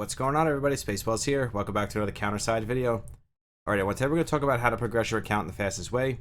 What's going on, everybody? Spaceballs here. Welcome back to another counter-side video. Alright, today we're going to talk about how to progress your account in the fastest way.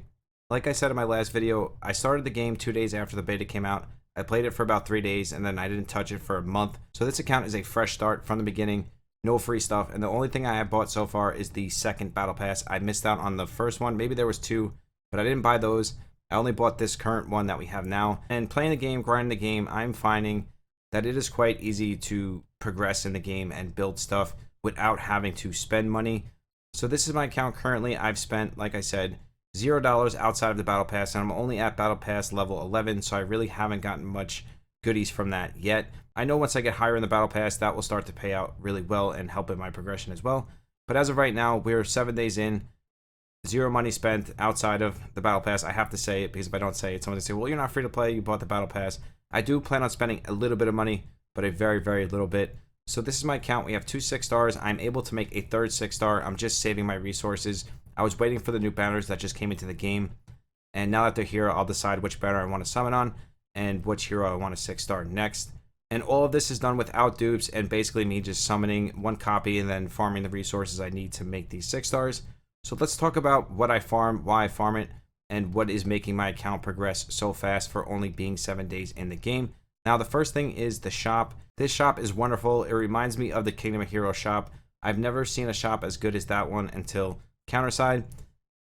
Like I said in my last video, I started the game 2 days after the beta came out. I played it for about 3 days and then I didn't touch it for a month. So this account is a fresh start from the beginning. No free stuff, and the only thing I have bought so far is the second battle pass. I missed out on the first one. Maybe there was two, but I didn't buy those. I only bought this current one that we have now. And playing the game, grinding the game, I'm finding that it is quite easy to progress in the game and build stuff without having to spend money. So this is my account currently. I've spent, like I said, $0 outside of the battle pass, and I'm only at battle pass level 11, so I really haven't gotten much goodies from that yet. I know once I get higher in the battle pass, that will start to pay out really well and help in my progression as well. But as of right now, we're 7 days in, zero money spent outside of the battle pass. I have to say it, because if I don't say it, someone will say, well, you're not free to play, you bought the battle pass. I do plan on spending a little bit of money, but a very, very little bit. So this is my account. We have 2 6-stars. I'm able to make a third 6-star. I'm just saving my resources. I was waiting for the new banners that just came into the game, and now that they're here, I'll decide which banner I want to summon on and which hero I want to 6-star next. And all of this is done without dupes and basically me just summoning one copy and then farming the resources I need to make these 6-stars. So let's talk about what I farm, why I farm it, and what is making my account progress so fast for only being 7 days in the game. Now, the first thing is the shop. This shop is wonderful. It reminds me of the Kingdom of Heroes shop. I've never seen a shop as good as that one until Counterside.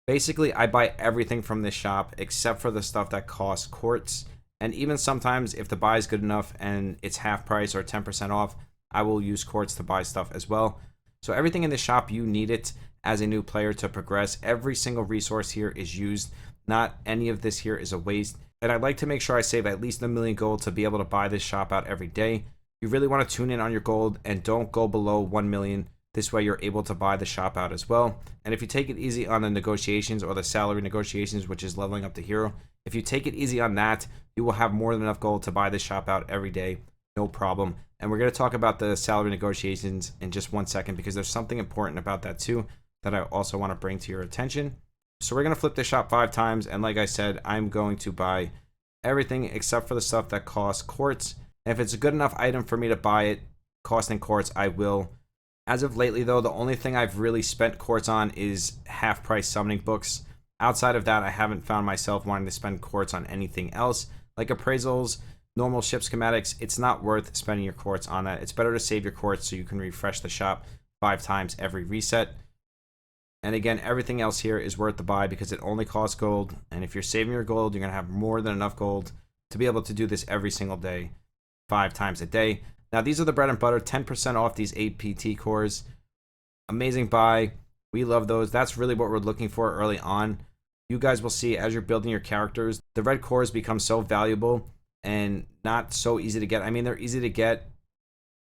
Basically, I buy everything from this shop except for the stuff that costs quartz. And even sometimes, if the buy is good enough and it's half price or 10% off, I will use quartz to buy stuff as well. So everything in the shop, you need it as a new player to progress. Every single resource here is used. Not any of this here is a waste. And I'd like to make sure I save at least 1 million gold to be able to buy this shop out every day. You really want to tune in on your gold and don't go below 1 million. This way you're able to buy the shop out as well. And if you take it easy on the negotiations or the salary negotiations, which is leveling up the hero, if you take it easy on that, you will have more than enough gold to buy the shop out every day. No problem. And we're going to talk about the salary negotiations in just 1 second, because there's something important about that too that I also want to bring to your attention. So we're going to flip the shop 5 times, and like I said, I'm going to buy everything except for the stuff that costs quartz. And if it's a good enough item for me to buy it costing quartz, I will. As of lately though, the only thing I've really spent quartz on is half price summoning books. Outside of that, I haven't found myself wanting to spend quartz on anything else. Like appraisals, normal ship schematics, it's not worth spending your quartz on that. It's better to save your quartz so you can refresh the shop 5 times every reset. And again, everything else here is worth the buy because it only costs gold. And if you're saving your gold, you're going to have more than enough gold to be able to do this every single day, 5 times a day. Now, these are the bread and butter, 10% off these APT cores. Amazing buy. We love those. That's really what we're looking for early on. You guys will see as you're building your characters, the red cores become so valuable and not so easy to get. I mean, they're easy to get,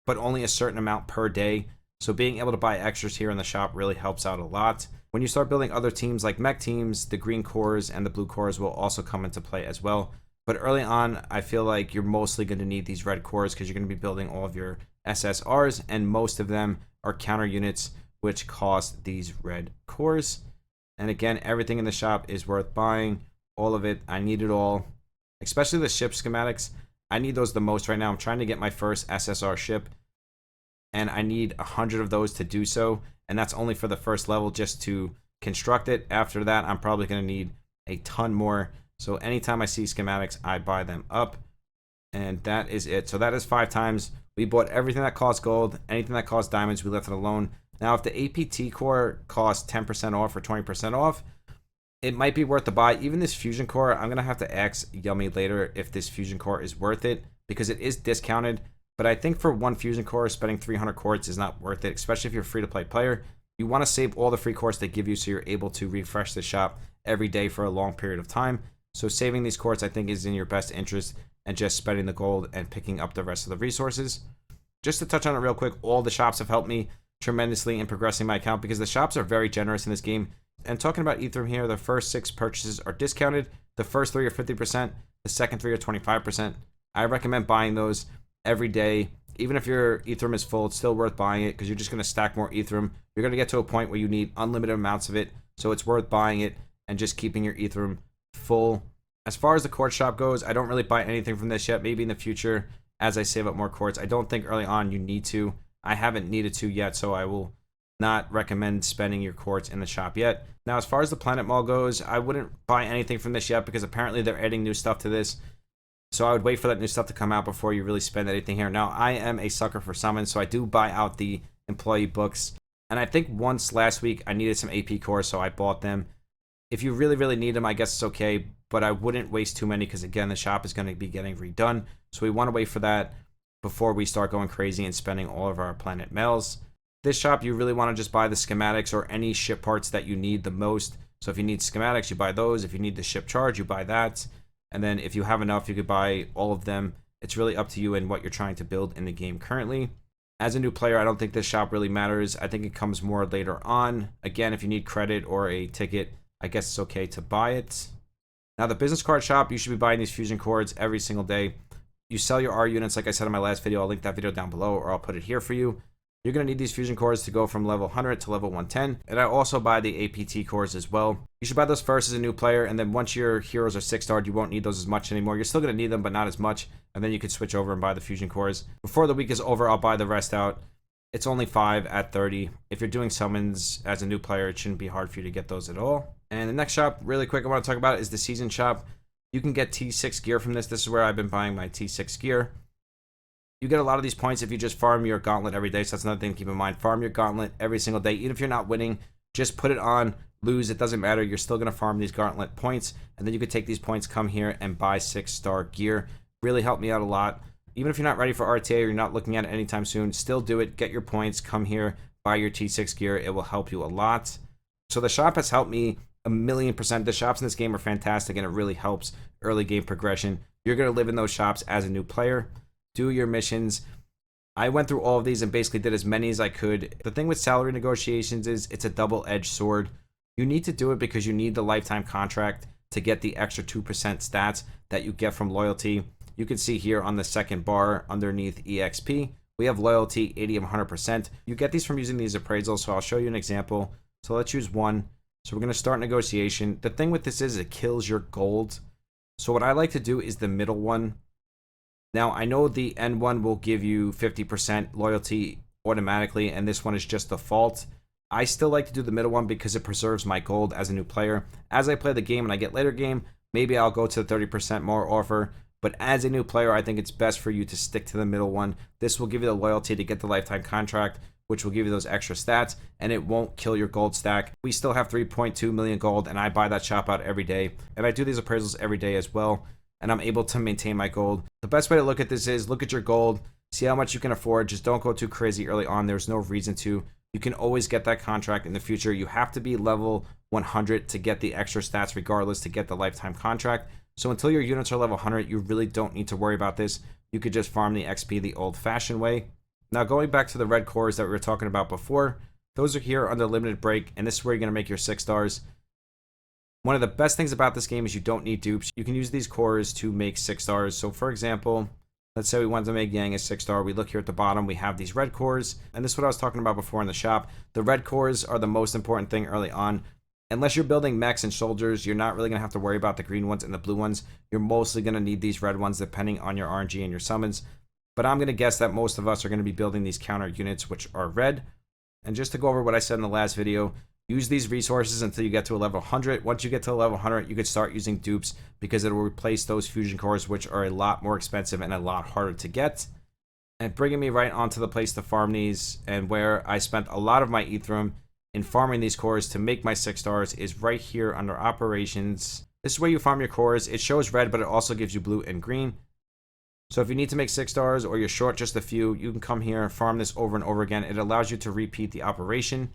but only a certain amount per day. So being able to buy extras here in the shop really helps out a lot. When you start building other teams like mech teams, the green cores and the blue cores will also come into play as well. But early on, I feel like you're mostly going to need these red cores because you're going to be building all of your SSRs, and most of them are counter units which cost these red cores. And again, everything in the shop is worth buying. All of it. I need it all. Especially the ship schematics. I need those the most right now. I'm trying to get my first SSR ship, and I need 100 of those to do so, and that's only for the first level just to construct it. After that, I'm probably going to need a ton more. So anytime I see schematics, I buy them up, and that is it. So that is 5 times. We bought everything that costs gold. Anything that costs diamonds, we left it alone. Now, if the APT core costs 10% off or 20% off, it might be worth the buy. Even this fusion core, I'm going to have to ask Yummy later if this fusion core is worth it, because it is discounted. But I think for one fusion core, spending 300 quartz is not worth it, especially if you're a free-to-play player. You want to save all the free quartz they give you so you're able to refresh the shop every day for a long period of time. So saving these quartz, I think, is in your best interest, and just spending the gold and picking up the rest of the resources. Just to touch on it real quick, all the shops have helped me tremendously in progressing my account because the shops are very generous in this game. And talking about Ethereum here, the first 6 purchases are discounted. The first 3 are 50%. The second 3 are 25%. I recommend buying those every day. Even if your Ethereum is full, it's still worth buying it because you're just going to stack more Ethereum. You're going to get to a point where you need unlimited amounts of it, so it's worth buying it and just keeping your Ethereum full. As far as the quartz shop goes, I don't really buy anything from this yet. Maybe in the future as I save up more quartz. I don't think early on you need to. I haven't needed to yet, so I will not recommend spending your quartz in the shop yet. Now, as far as the Planet Mall goes, I wouldn't buy anything from this yet because apparently they're adding new stuff to this. So I would wait for that new stuff to come out before you really spend anything here. Now, I am a sucker for summons, so I do buy out the employee books. And I think once last week I needed some AP cores, so I bought them. If you really, really need them, I guess it's okay, but I wouldn't waste too many because, again, the shop is going to be getting redone. So we want to wait for that before we start going crazy and spending all of our planet mails. This shop, you really want to just buy the schematics or any ship parts that you need the most. So if you need schematics, you buy those. If you need the ship charge, you buy that. And then if you have enough, you could buy all of them. It's really up to you and what you're trying to build in the game currently. As a new player, I don't think this shop really matters. I think it comes more later on. Again, if you need credit or a ticket, I guess it's okay to buy it. Now, the business card shop, you should be buying these fusion cords every single day. You sell your R units, like I said in my last video. I'll link that video down below, or I'll put it here for you. You're going to need these fusion cores to go from level 100 to level 110. And I also buy the APT cores as well. You should buy those first as a new player, and then once your heroes are 6-starred, you won't need those as much anymore. You're still going to need them, but not as much. And then you could switch over and buy the fusion cores. Before the week is over, I'll buy the rest out. It's only 5 at 30. If you're doing summons as a new player, it shouldn't be hard for you to get those at all. And the next shop, really quick, I want to talk about is the season shop. You can get T6 gear from this. This is where I've been buying my T6 gear. You get a lot of these points if you just farm your gauntlet every day. So that's another thing to keep in mind. Farm your gauntlet every single day. Even if you're not winning, just put it on, lose, it doesn't matter. You're still going to farm these gauntlet points. And then you could take these points, come here, and buy 6-star gear. Really helped me out a lot. Even if you're not ready for RTA or you're not looking at it anytime soon, still do it. Get your points, come here, buy your T6 gear. It will help you a lot. So the shop has helped me 1,000,000%. The shops in this game are fantastic, and it really helps early game progression. You're going to live in those shops as a new player. Do your missions. I went through all of these and basically did as many as I could. The thing with salary negotiations is it's a double-edged sword. You need to do it because you need the lifetime contract to get the extra 2% stats that you get from loyalty. You can see here on the second bar underneath EXP, we have loyalty 80 of 100%. You get these from using these appraisals, so I'll show you an example. So let's use one. So we're going to start negotiation. The thing with this is it kills your gold. So what I like to do is the middle one. Now, I know the end one will give you 50% loyalty automatically, and this one is just default. I still like to do the middle one because it preserves my gold as a new player. As I play the game and I get later game, maybe I'll go to the 30% more offer. But as a new player, I think it's best for you to stick to the middle one. This will give you the loyalty to get the lifetime contract, which will give you those extra stats, and it won't kill your gold stack. We still have 3.2 million gold, and I buy that shop out every day. And I do these appraisals every day as well, and I'm able to maintain my gold. The best way to look at this is look at your gold, see how much you can afford. Just don't go too crazy early on. There's no reason to. You can always get that contract in the future. You have to be level 100 to get the extra stats regardless to get the lifetime contract. So until your units are level 100, you really don't need to worry about this. You could just farm the XP the old-fashioned way. Now, going back to the red cores that we were talking about before, those are here under limited break, and this is where you're going to make your 6 stars. One of the best things about this game is you don't need dupes. You can use these cores to make 6 stars. So, for example, let's say we wanted to make Yang a 6-star. We look here at the bottom, we have these red cores, and this is what I was talking about before in the shop. The red cores are the most important thing early on. Unless you're building mechs and soldiers, you're not really going to have to worry about the green ones and the blue ones. You're mostly going to need these red ones depending on your RNG and your summons. But I'm going to guess that most of us are going to be building these counter units, which are red. And just to go over what I said in the last video, use these resources until you get to a level 100. Once you get to a level 100, you could start using dupes because it will replace those fusion cores, which are a lot more expensive and a lot harder to get. And bringing me right onto the place to farm these, and where I spent a lot of my Ethereum in farming these cores to make my 6 stars, is right here under operations. This is where you farm your cores. It shows red, but it also gives you blue and green. So if you need to make 6 stars or you're short just a few, you can come here and farm this over and over again. It allows you to repeat the operation.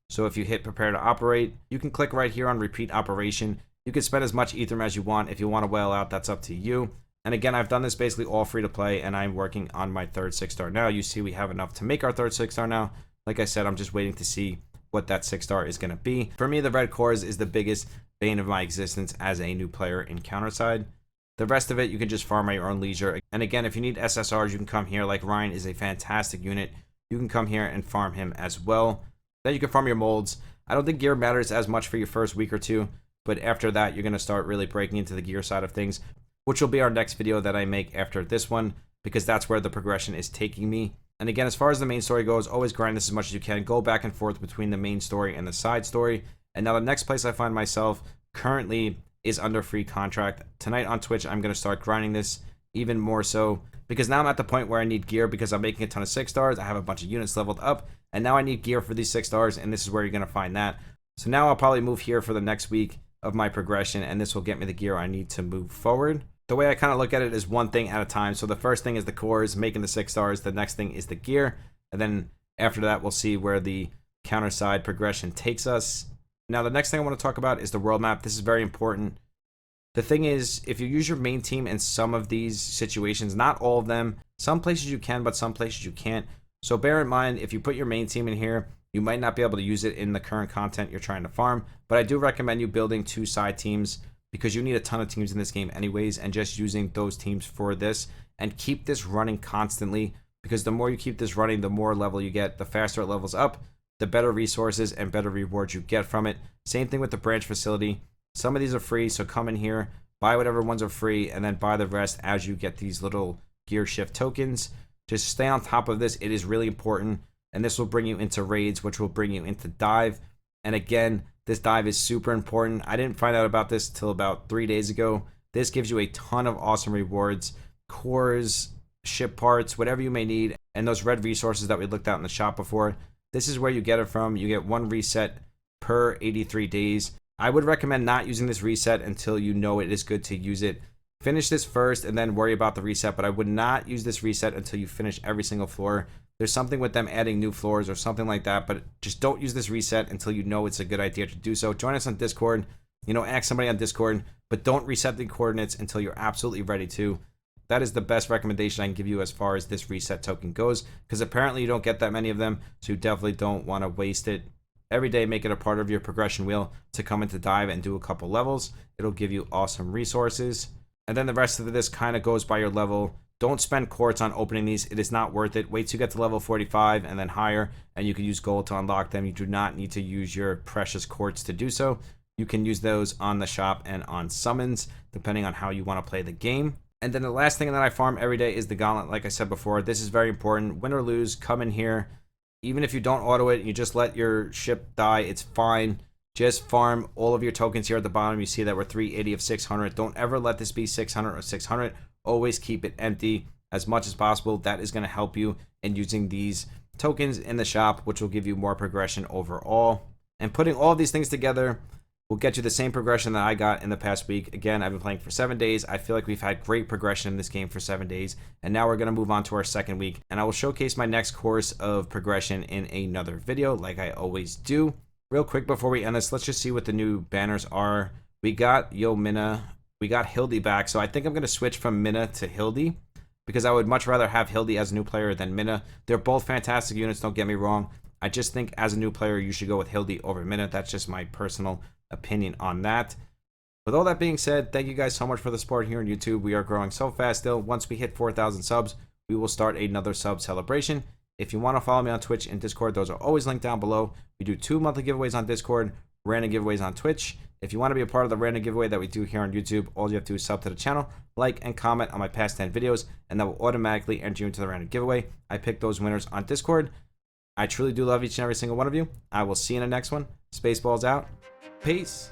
So if you hit prepare to operate, you can click right here on repeat operation. You can spend as much Ethereum as you want. If you want to whale out, that's up to you. And again, I've done this basically all free to play, and I'm working on my third 6-star now. You see we have enough to make our third 6-star now. Like I said, I'm just waiting to see what that 6-star is going to be. For me, the red cores is the biggest bane of my existence as a new player in Counterside. The rest of it, you can just farm at your own leisure. And again, if you need SSRs, you can come here. Like Ryan is a fantastic unit. You can come here and farm him as well. Then you can farm your molds. I don't think gear matters as much for your first week or two, but after that, you're going to start really breaking into the gear side of things, which will be our next video that I make after this one, because that's where the progression is taking me. And again, as far as the main story goes, always grind this as much as you can. Go back and forth between the main story and the side story. And now the next place I find myself currently is under free contract. Tonight on Twitch, I'm going to start grinding this even more so, because now I'm at the point where I need gear because I'm making a ton of 6 stars. I have a bunch of units leveled up, and now I need gear for these 6 stars, and this is where you're going to find that. So now I'll probably move here for the next week of my progression, and this will get me the gear I need to move forward. The way I kind of look at it is one thing at a time. So the first thing is the cores, making the 6 stars. The next thing is the gear. And then after that, we'll see where the counter side progression takes us. Now, the next thing I want to talk about is the world map. This is very important. The thing is, if you use your main team in some of these situations, not all of them, some places you can, but some places you can't. So bear in mind, if you put your main team in here, you might not be able to use it in the current content you're trying to farm. But I do recommend you building 2 side teams, because you need a ton of teams in this game anyways, and just using those teams for this, and keep this running constantly, because the more you keep this running, the more level you get, the faster it levels up, the better resources and better rewards you get from it. Same thing with the branch facility. Some of these are free, so come in here, buy whatever ones are free, and then buy the rest as you get these little gear shift tokens. Just stay on top of this. It is really important, and this will bring you into raids, which will bring you into dive. And again, this dive is super important. I didn't find out about this till about 3 days ago. This gives you a ton of awesome rewards, cores, ship parts, whatever you may need, and those red resources that we looked at in the shop before. This is where you get it from. You get 1 reset per 83 days. I would recommend not using this reset until you know it is good to use it. Finish this first and then worry about the reset, but I would not use this reset until you finish every single floor. There's something with them adding new floors or something like that, but just don't use this reset until you know it's a good idea to do so. Join us on Discord, ask somebody on Discord, but don't reset the coordinates until you're absolutely ready to. That is the best recommendation I can give you as far as this reset token goes, because apparently you don't get that many of them, so you definitely don't want to waste it. Every day, make it a part of your progression wheel to come into dive and do a couple levels. It'll give you awesome resources. And then the rest of this kind of goes by your level. Don't spend quartz on opening these. It is not worth it. Wait till you get to level 45 and then higher, and you can use gold to unlock them. You do not need to use your precious quartz to do so. You can use those on the shop and on summons, depending on how you want to play the game. And then the last thing that I farm every day is the gauntlet. Like I said before, this is very important. Win or lose, come in here. Even if you don't auto it, you just let your ship die, it's fine. Just farm all of your tokens here at the bottom. You see that we're 380 of 600. Don't ever let this be 600 or 600. Always keep it empty as much as possible. That is going to help you in using these tokens in the shop, which will give you more progression overall. And putting all of these things together will get you the same progression that I got in the past week. Again, I've been playing for 7 days. I feel like we've had great progression in this game for 7 days. And now we're going to move on to our second week. And I will showcase my next course of progression in another video, like I always do. Real quick before we end this, let's just see what the new banners are. We got Yo Minna. We got Hildy back. So I think I'm going to switch from Minna to Hildy, because I would much rather have Hildy as a new player than Minna. They're both fantastic units, don't get me wrong. I just think as a new player, you should go with Hildy over Minna. That's just my personal opinion on that. With all that being said, thank you guys so much for the support here on YouTube. We are growing so fast still. Once we hit 4,000 subs, we will start another sub celebration. If you want to follow me on Twitch and Discord, those are always linked down below. We do 2 monthly giveaways on Discord, random giveaways on Twitch. If you want to be a part of the random giveaway that we do here on YouTube, all you have to do is sub to the channel, like, and comment on my past 10 videos, and that will automatically enter you into the random giveaway. I pick those winners on Discord. I truly do love each and every single one of you. I will see you in the next one. Spaceballs out. Peace.